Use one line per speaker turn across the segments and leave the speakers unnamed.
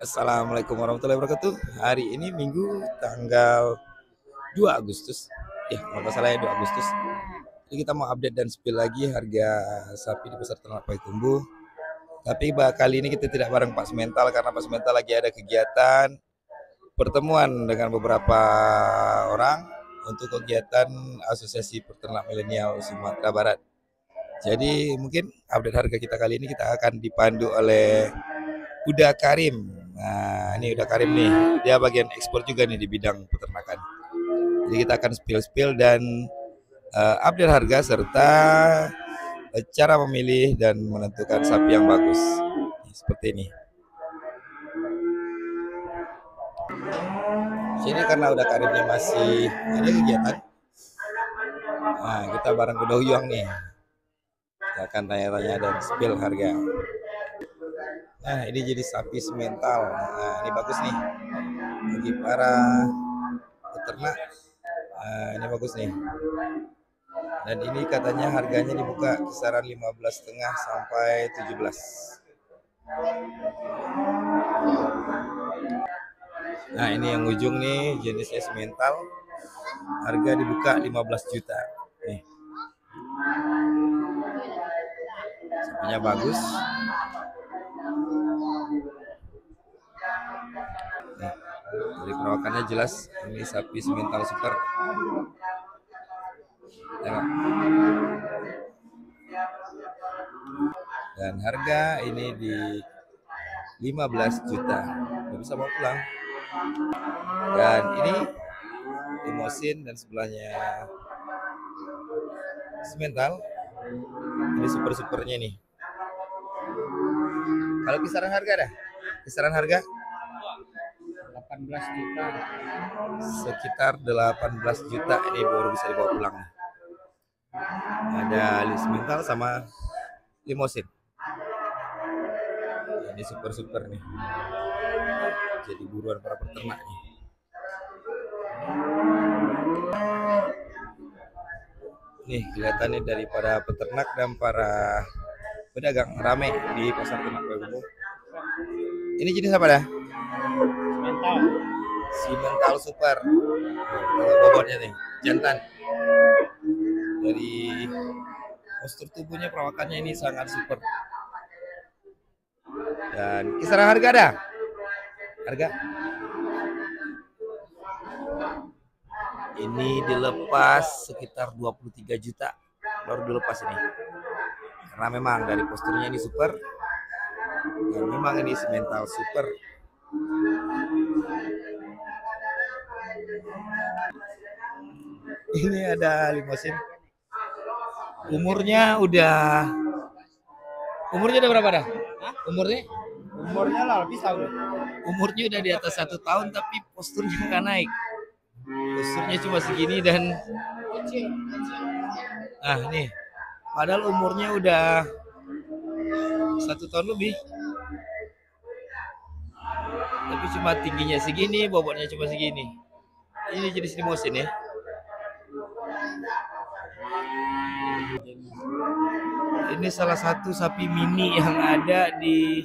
Assalamualaikum warahmatullahi wabarakatuh. Hari ini Minggu tanggal 2 Agustus. Ya, kalau nggak salah ya 2 Agustus. Jadi kita mau update dan spill lagi harga sapi di pasar ternak Payakumbuh. Tapi kali ini kita tidak bareng Pak Semental karena Pak Semental lagi ada kegiatan pertemuan dengan beberapa orang untuk kegiatan Asosiasi Peternak Milenial Sumatera Barat. Jadi mungkin update harga kita kali ini kita akan dipandu oleh Uda Karim. Nah, ini Uda Karim nih. Dia bagian ekspor juga nih di bidang peternakan. Jadi kita akan spill dan update harga serta cara memilih dan menentukan sapi yang bagus. Seperti ini. Sini karena Uda Karimnya masih ada kegiatan. Nah, kita bareng Uda Huyong nih. Kita akan tanya-tanya dan spill harga. Nah, ini jadi sapi semental. Nah, ini bagus nih bagi para peternak. Nah, ini bagus nih. Dan ini katanya harganya dibuka kisaran 15,5 sampai 17. Nah, ini yang ujung nih jenisnya semental. Harga dibuka 15 juta. Nih. Sapinya bagus. Nih, dari perawakannya jelas ini sapi semental super. Tengok. Dan harga ini di 15 juta. Udah bisa bawa pulang. Dan ini limosin dan sebelahnya semental. Ini super-supernya nih. Kalau kisaran harga dah? Kisaran harga
18 juta.
Sekitar 18 juta ini baru bisa dibawa pulang. Ada semental sama limosin. Ini super-super nih. Jadi buruan para peternak nih. Nih kelihatannya dari para peternak dan para pedagang rame di pasar ternak Payakumbuh. Ini jenis apa dah?
Semental.
Semental super. Bobotnya nih, jantan. Dari postur tubuhnya, perawakannya ini sangat super. Dan kisaran harga dah? Harga? Ini dilepas sekitar 23 juta. Baru dilepas ini. Karena memang dari posturnya ini super. Dan memang ini semental super. Ini ada limosin. Umurnya udah berapa dah?
Hah?
Umurnya
lah lebih tahun.
Umurnya udah di atas 1 tahun tapi posturnya nggak naik. Posturnya cuma segini dan nih. Padahal umurnya udah 1 tahun lebih. Tapi cuma tingginya segini, bobotnya cuma segini. Ini jenis limosin ya. Ini salah satu sapi mini yang ada di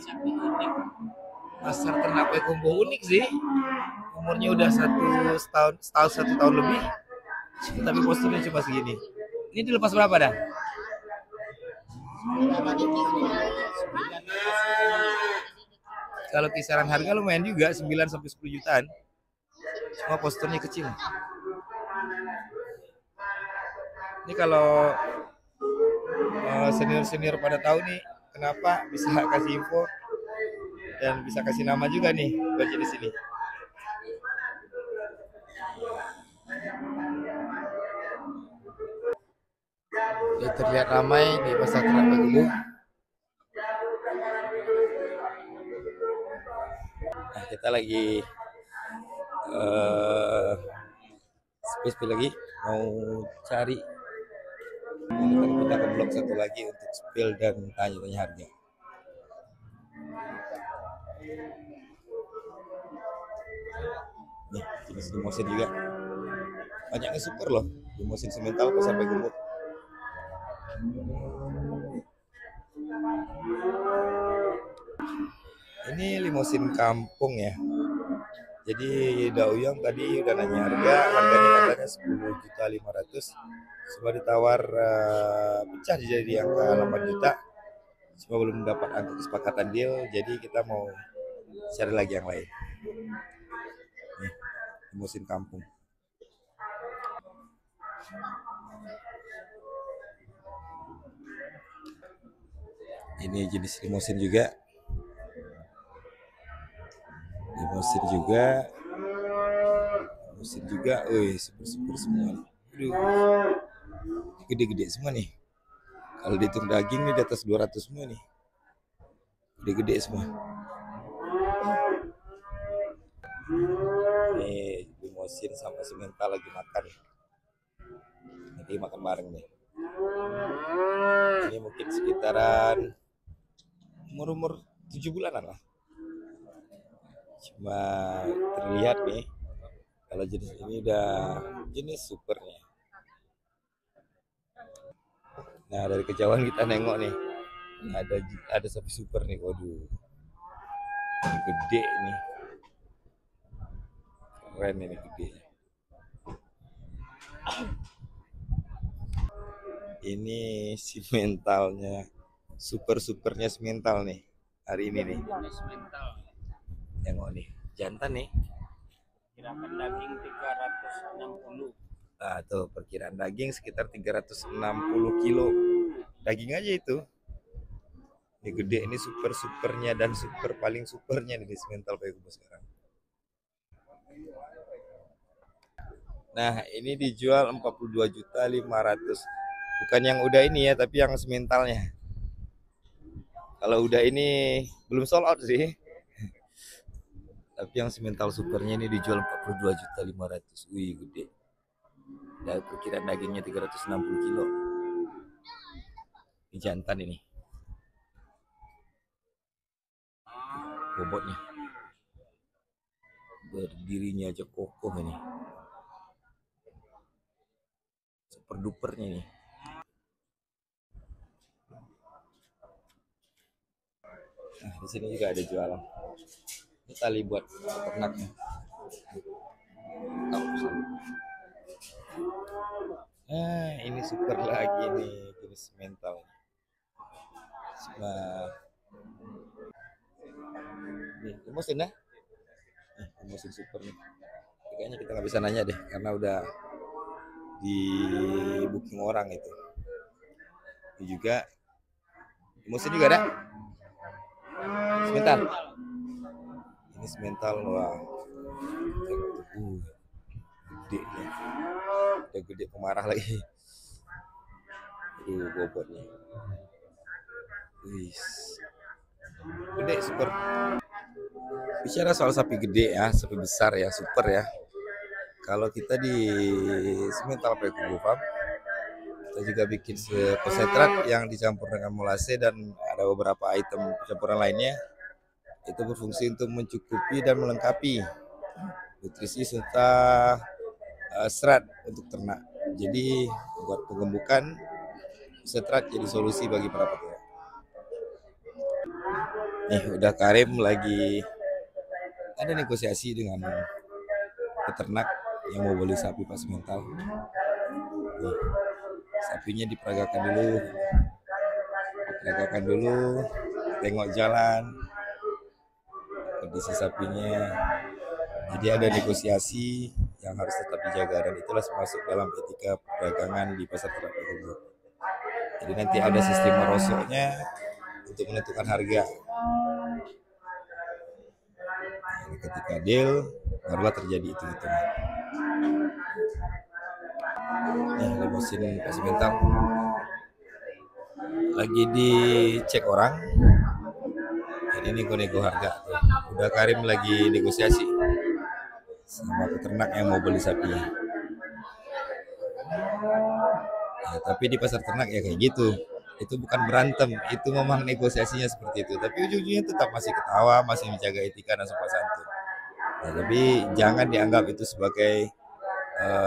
pasar ternak Payakumbuh, unik sih. Umurnya udah 1 tahun lebih, tapi posturnya cuma segini. Ini dilepas berapa dah? Kalau kisaran harga lumayan juga, 9 sampai 10 jutaan. Cuma posturnya kecil. Ini kalau senior-senior pada tahu nih kenapa bisa kasih info dan bisa kasih nama juga nih buat jenis ini. Ini terlihat ramai di pasar ternak Payakumbuh. Nah, kita lagi spill lagi mau cari. Kita ke blok satu lagi untuk spill dan tanya-tanya harga. Nih, jenis limosin juga. Banyaknya super loh. Limosin semental pasar Payakumbuh. Ini Ini limosin kampung ya. Jadi Dauyang tadi udah nanya harganya katanya 10.500.000. Cuma ditawar pecah jadi di angka 8 juta. Cuma belum dapat angka kesepakatan deal, jadi kita mau cari lagi yang lain. Nih, limosin kampung. Ini jenis limosin juga. Limosin juga, super semua nih. Aduh, gede-gede semua nih. Kalau dihitung daging nih di atas 200 semua nih. Gede-gede semua. Nih, limosin sama semental lagi makan. Lagi makan bareng nih. Ini mungkin sekitaran umur 7 bulanan lah. Cuma terlihat nih, kalau jenis ini udah jenis supernya. Nah, dari kejauhan kita nengok nih, ada sapi super nih. Waduh, ini gede nih, keren ini gede. Ini si mentalnya, supernya semental nih hari ini nih. Nengok nih, jantan nih.
Perkiraan daging 360.
Nah, tuh perkiraan daging sekitar 360 kilo. Daging aja itu. Ini gede, ini supernya dan paling supernya nih di semental Payakumbuh sekarang. Nah, ini dijual 42.500.000. Bukan yang udah ini ya, tapi yang sementalnya. Kalau udah ini belum sold out sih. Tapi yang semental supernya ini dijual 42.500.000. Wih, gede. Dan perkiraan dagingnya 360 kilo. Ini jantan ini. Bobotnya. Berdirinya aja kokoh ini. Super dupernya ini. Nah, di sini juga ada jualan. Ini tali buat ternaknya. Nah, ini super lagi nih jenis mental. Nah, nih limosin ya. Limosin super nih. Kayaknya kita nggak bisa nanya deh karena udah di booking orang itu. Ini juga limosin juga ada. Semental. Ini semental wah. Gede ya. Udah gede pemarah lagi. Aduh, bobotnya. Wih. Gede super. Bicara soal sapi gede ya, sapi besar ya, super ya. Kalau kita di semental Payakumbuh Farm, kita juga bikin konsentrat yang dicampur dengan molase dan ada beberapa item campuran lainnya. Itu berfungsi untuk mencukupi dan melengkapi nutrisi serta serat untuk ternak. Jadi buat penggembukan konsentrat jadi solusi bagi para peternak. Nih udah Karim lagi ada negosiasi dengan peternak yang mau beli sapi pas mental. Nih, sapinya diperagakan dulu, tengok jalan kondisi sapinya. Jadi ada negosiasi yang harus tetap dijaga dan itulah masuk dalam etika perdagangan di pasar ternak Payakumbuh. Jadi nanti ada sistem merosotnya untuk menentukan harga. Nah, ketika deal barulah terjadi itu. Nih limosin pas mental lagi dicek orang. Jadi ini nego harga tuh. Udah Karim lagi negosiasi sama peternak yang mau beli sapinya. Nah, tapi di pasar ternak ya kayak gitu. Itu bukan berantem, itu memang negosiasinya seperti itu. Tapi ujung-ujungnya tetap masih ketawa, masih menjaga etika dan sopan santun. Nah, tapi jangan dianggap itu sebagai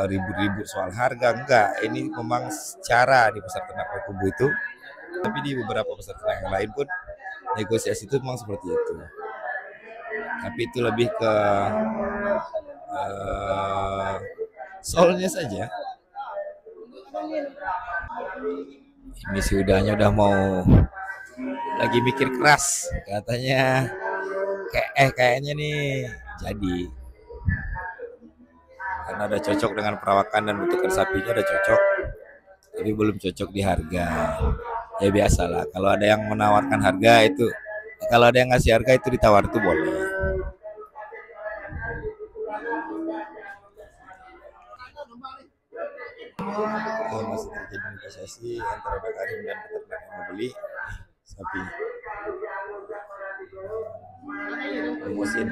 ribut-ribut soal harga, enggak. Ini memang cara di pasar ternak Payakumbuh itu. Tapi di beberapa pasar ternak yang lain pun negosiasi itu memang seperti itu. tapi itu lebih ke eh, soalnya saja. Ini sudahnya udah mau lagi mikir keras katanya, kayaknya nih jadi, karena udah cocok dengan perawakan dan bentukan sapinya udah cocok, tapi belum cocok di harga. Ya biasalah, kalau ada yang menawarkan harga itu, kalau ada yang ngasih harga itu ditawar itu boleh. Masih terjadi negosiasi antara Pak Karim dan peternak yang mau beli sapi. Musim.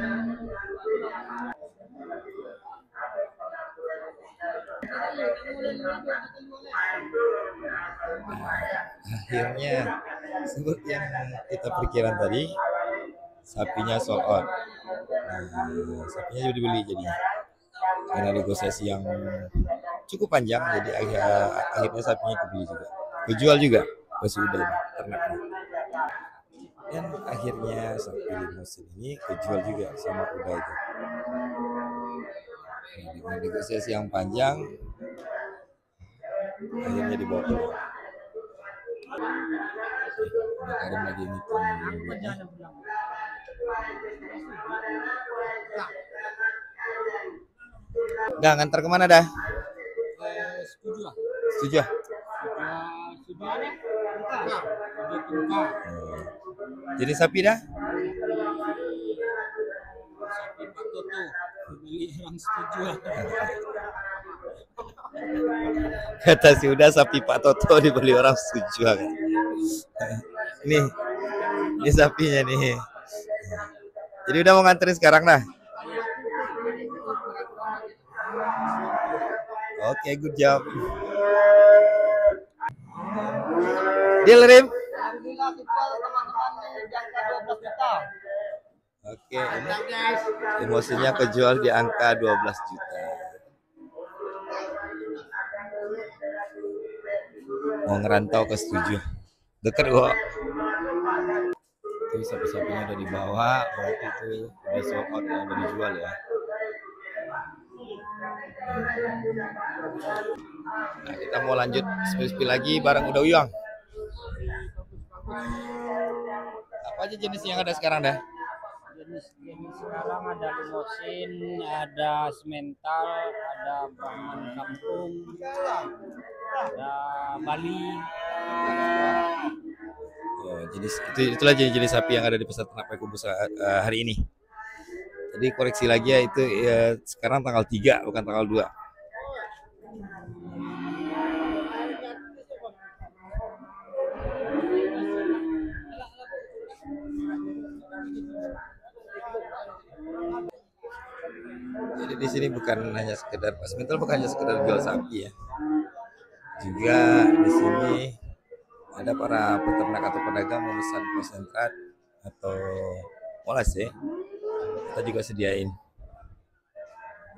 Akhirnya seperti yang kita perkirakan tadi, sapinya sold out. Sapinya juga dibeli jadinya, karena negosiasi yang cukup panjang, jadi akhirnya sapinya kebeli juga, kejual juga, masih udah ternaknya. Dan akhirnya sapi limusin ini kejual juga sama kuda itu. Dengan negosiasi yang panjang, akhirnya dibawa pulang. Karim lagi ngitung duitnya. Udah ngantar kemana dah?
Setuju.
Setuju. Jadi sapi dah?
Sapi Pak Toto beli orang setuju.
Kata si udah sapi Pak Toto dibeli orang setuju kan. Ini sapinya nih. Jadi udah mau nganterin sekarang dah. Oke, good job. Deal, Rim.
Alhamdulillah kejual teman-teman di angka 12 juta.
Oke, ini emosinya kejual di angka 12 juta. Mau ngerantau ke setuju. Dekat kok. Itu sapi-sapinya udah dibawa, berarti itu udah sold out yang udah dijual ya. Nah, kita mau lanjut spill lagi bareng Uda Uyang. Apa aja jenis yang ada sekarang dah?
Jenis sekarang ada limosin, ada semental, ada Brahman kampung, ada Bali.
Oh, itulah jenis sapi yang ada di pasar ternak Payakumbuh hari ini. Jadi koreksi lagi ya, itu ya, sekarang tanggal 3 bukan tanggal 2. Jadi di sini bukan hanya sekedar pasmental, bukan hanya sekedar jual sapi ya. Juga di sini ada para peternak atau pedagang memesan konsentrat atau molase, kita juga sediain.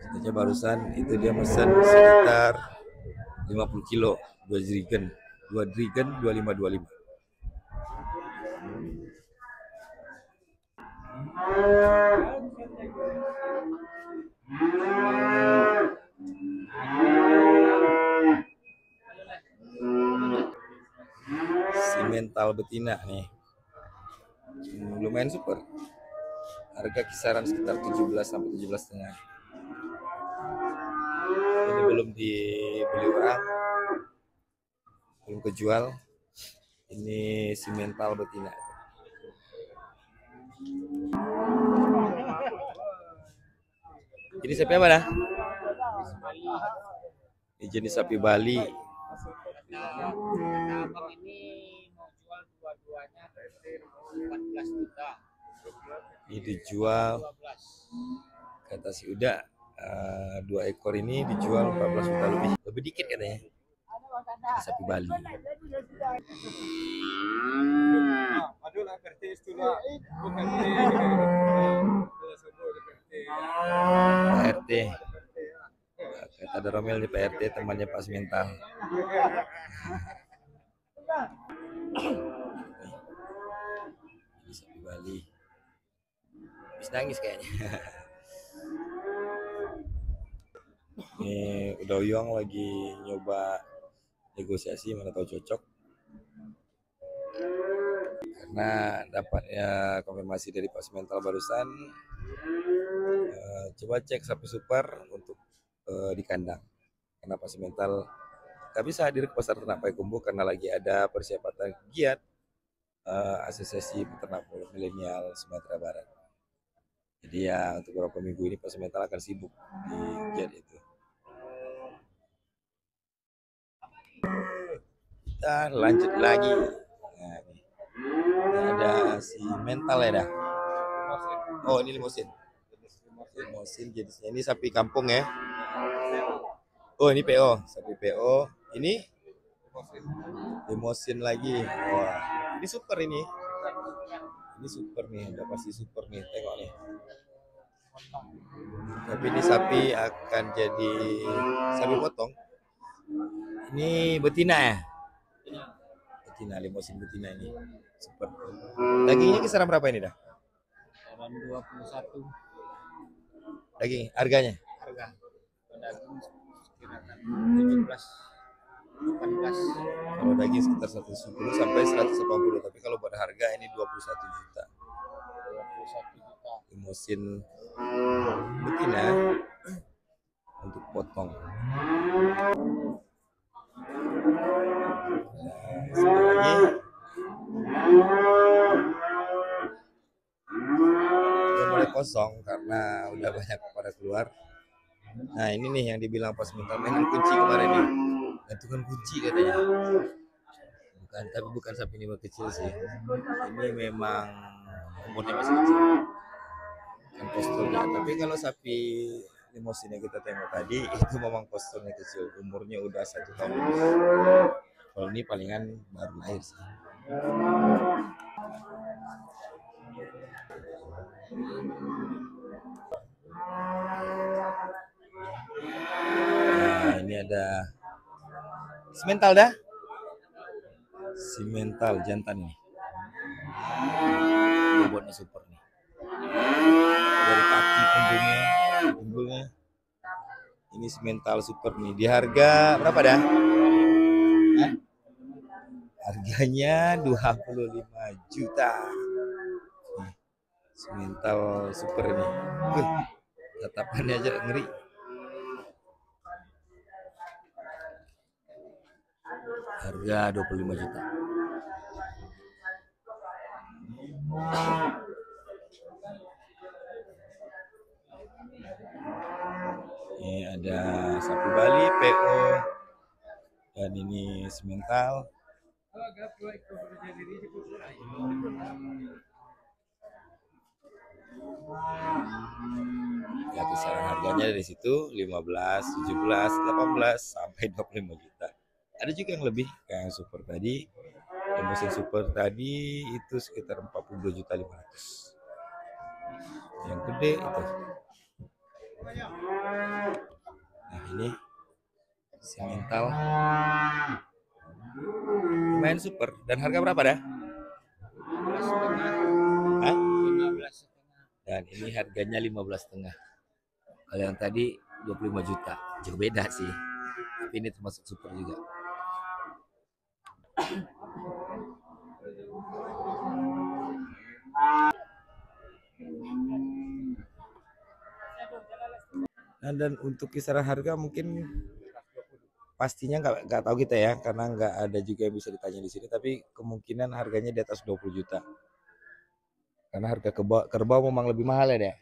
Contohnya barusan itu dia pesan sekitar 50 kilo, 2 drigen 2525. Simental betina nih, lumayan super, harga kisaran sekitar 17 sampai 17,5. Ini belum dibeli orang, belum kejual. Ini simental betina. Jadi sapi apa dah? Ini jenis sapi Bali.
Abang ini mau jual dua-duanya 14 juta.
Ini dijual
12.
kata si Uda, 2 ekor ini dijual 14 juta lebih dikit katanya. Ini sapi Bali. PRT, kata Doromel di PRT temannya Pak Semental. Ini sapi Bali. Habis nangis kayaknya. Ini udah Uyong lagi nyoba negosiasi, mana tahu cocok. Karena dapatnya konfirmasi dari Pak Semental barusan, coba cek sapi super untuk di kandang. Karena Pak Semental nggak bisa hadir ke pasar ternak Payakumbuh karena lagi ada persiapan giat Asosiasi Peternak Milenial Sumatera Barat. Jadi ya untuk beberapa minggu ini Pak Semental akan sibuk di giat itu. Kita lanjut lagi. Nah, ini ada si mental ya dah. Oh ini limosin. Limosin jenisnya ini sapi kampung ya. Oh ini PO, sapi PO. Ini limosin lagi. Wah ini super ini. Ini super nih, udah pasti super nih. Tengok nih. Tapi ini sapi akan jadi sapi potong. Ini betina ya? Betina, limosin betina ini. Super. Dagingnya kisaran berapa ini dah?
Kisaran 21.
Daging, harganya?
Harga daging sekirakan 17 18.
Kalau daging sekitar 110 sampai 180, tapi kalau buat harga ini 21 juta.
21 juta.
Limosin betina untuk potong. Sekali lagi. Udah mulai kosong karena udah banyak pada keluar. Nah ini nih yang dibilang pas minta mainan kunci kemarin nih, gantungan kunci katanya. Bukan, tapi bukan sapi ini kecil sih. Ini memang umurnya masih kecil. Bukan posturnya. Tapi kalau sapi limosin yang kita tengok tadi itu memang posturnya kecil. Umurnya udah 1 tahun lebih. Kalau ini palingan baru lahir sih. Nah ini ada semental dah. Semental jantan nih. Bobotnya super nih. Dari kaki punggungnya. Ini semental super nih. Di harga berapa dah? Hah? Harganya 25 juta. Nih, semental super ini. Tatapannya aja ngeri. Harga 25 juta. Ini ada sapi Bali PO dan ini semental. Ya kisaran harganya dari situ 15, 17, 18 sampai 25 juta. Ada juga yang lebih kayak yang super tadi. Yang mesin super tadi itu sekitar 42 juta 500. Yang gede itu. Nah ini semental lumayan super. Dan harga berapa dah?
15,5.
Hah?
15,5.
Dan ini harganya 15,5. Kalau yang tadi 25 juta. Jauh beda sih. Tapi ini termasuk super juga. Nah, dan untuk kisaran harga mungkin pastinya nggak tahu kita ya, karena nggak ada juga yang bisa ditanya di sini, tapi kemungkinan harganya di atas 20 juta. Karena harga kerbau memang lebih mahal ya deh.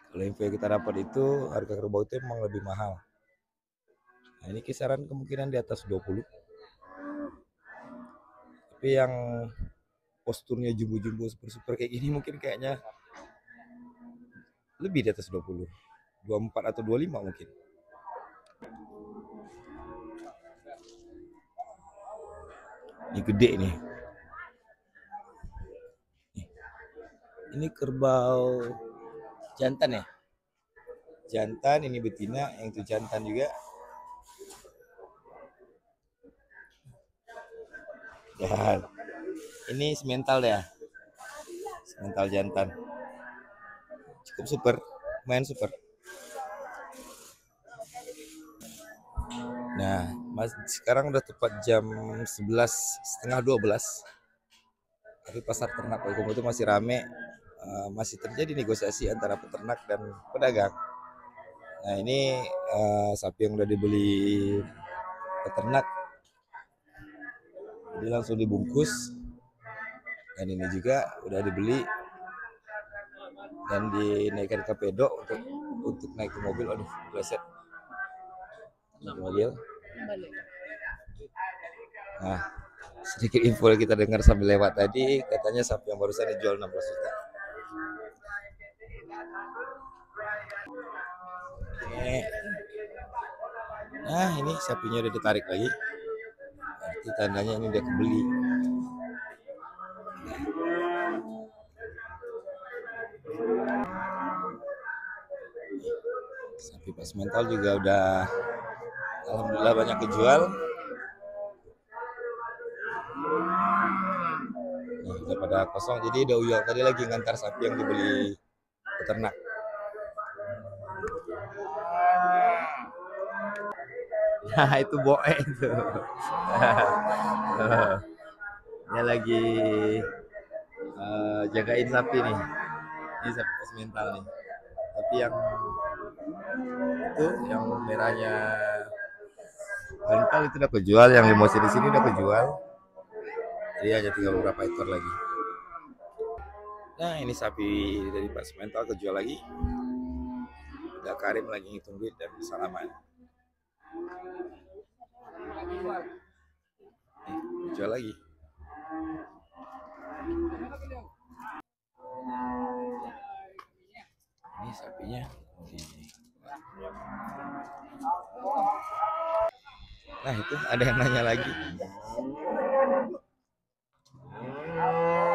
Kalau info yang kita dapat itu harga kerbau itu memang lebih mahal. Nah ini kisaran kemungkinan di atas 20. Tapi yang posturnya jumbo-jumbo super-super kayak gini mungkin kayaknya lebih di atas 20. 24 atau 25 mungkin. Ini gede nih. Ini kerbau jantan ya. Jantan, ini betina, yang itu jantan juga. Dan ini semental ya. Semental jantan. cukup super, main super. Nah, sekarang udah tepat jam 11, setengah 12. Tapi pasar ternak Payakumbuh itu masih rame, masih terjadi negosiasi antara peternak dan pedagang. Nah ini sapi yang udah dibeli peternak, jadi langsung dibungkus. Dan ini juga udah dibeli dan dinaikkan ke pedok untuk naik ke mobil. Aduh, bleset. Naik ke mobil. Nah, sedikit info yang kita dengar sambil lewat tadi, katanya sapi yang barusan dijual 16 juta. Nah, ini sapinya udah ditarik lagi. Berarti tandanya ini udah kebeli. Sapi pas mental juga udah alhamdulillah banyak kejual. Nah, udah pada kosong, jadi udah uyal tadi lagi ngantar sapi yang dibeli peternak. Nah itu boe itu. Dia lagi jagain sapi nih. Ini sapi pas mental nih. Tapi yang itu yang merahnya kental itu udah kejual, yang limousine di sini udah kejual. Jadi hanya tinggal beberapa ekor lagi. Nah ini sapi dari pas mental kejual lagi. Udah Karim lagi ngitung duit dan salaman. Jual lagi. Ini sapinya. Nah itu ada yang nanya lagi.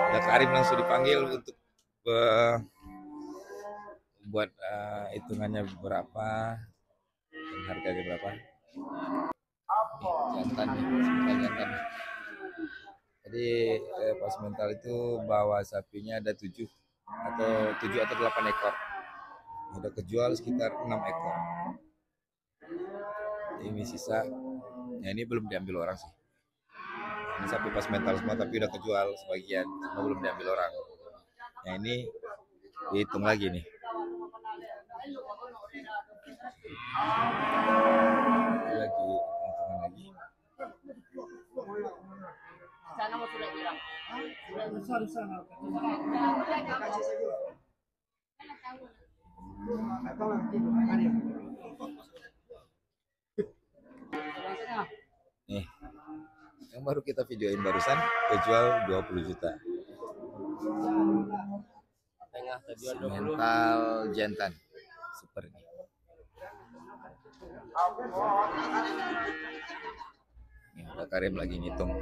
Udah Karim langsung dipanggil untuk buat hitungannya berapa dan harganya berapa. Jantan nih, jantan. Jadi pas mental itu bawa sapinya ada 7 atau 8 ekor. Udah kejual sekitar 6 ekor. Ini sisa. Ya ini belum diambil orang sih. Ini sapi pas mental semua tapi udah kejual sebagian, semua belum diambil orang. Nah ini dihitung lagi nih. Lagi hitungan lagi. Nih, yang baru kita videoin barusan kejual 20 juta. Mental jantan super ini. Ini udah Karim lagi ngitung.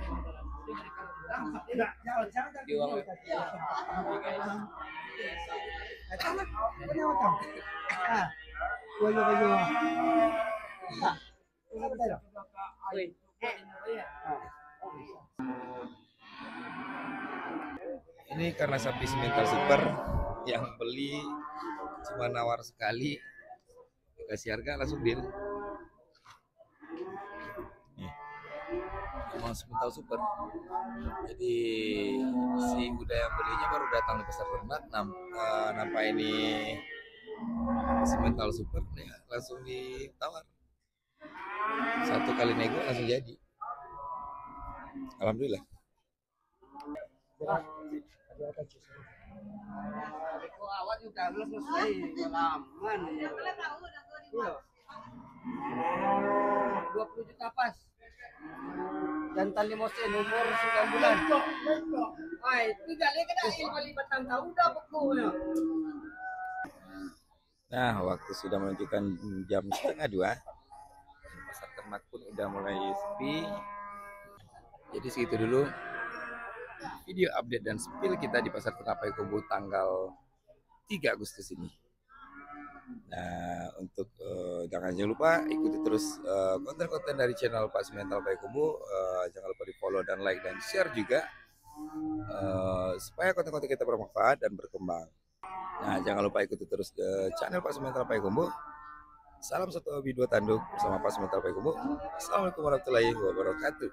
Ini karena sapi semental super, yang beli cuma nawar sekali, dikasih harga langsung deal. Nih, emang semental super. Jadi si Buddha yang belinya baru datang di pasar ternak, nampak ini semental super, ya langsung ditawar. 1 kali nego langsung jadi. Alhamdulillah.
Awak juga belum selesai pengalaman. 20 juta pas. Jantan limousine umur 9 bulan. Ay, tidak lagi kena ilmu batang tahu dah pokoknya.
Nah, waktu sudah menunjukkan jam 1:30. Pasar ternak pun udah mulai sepi. Jadi segitu dulu video update dan spill kita di pasar ternak Payakumbuh tanggal 3 Agustus ini. Nah, untuk jangan lupa ikuti terus konten-konten dari channel Pas Mental Payakumbuh. Jangan lupa di follow dan like dan share juga supaya konten-konten kita bermanfaat dan berkembang. Nah, jangan lupa ikuti terus ke channel Pak Sumentra Payakumbuh. Salam satu hobi dua tanduk bersama Pak Sumentra Payakumbuh. Assalamualaikum warahmatullahi wabarakatuh.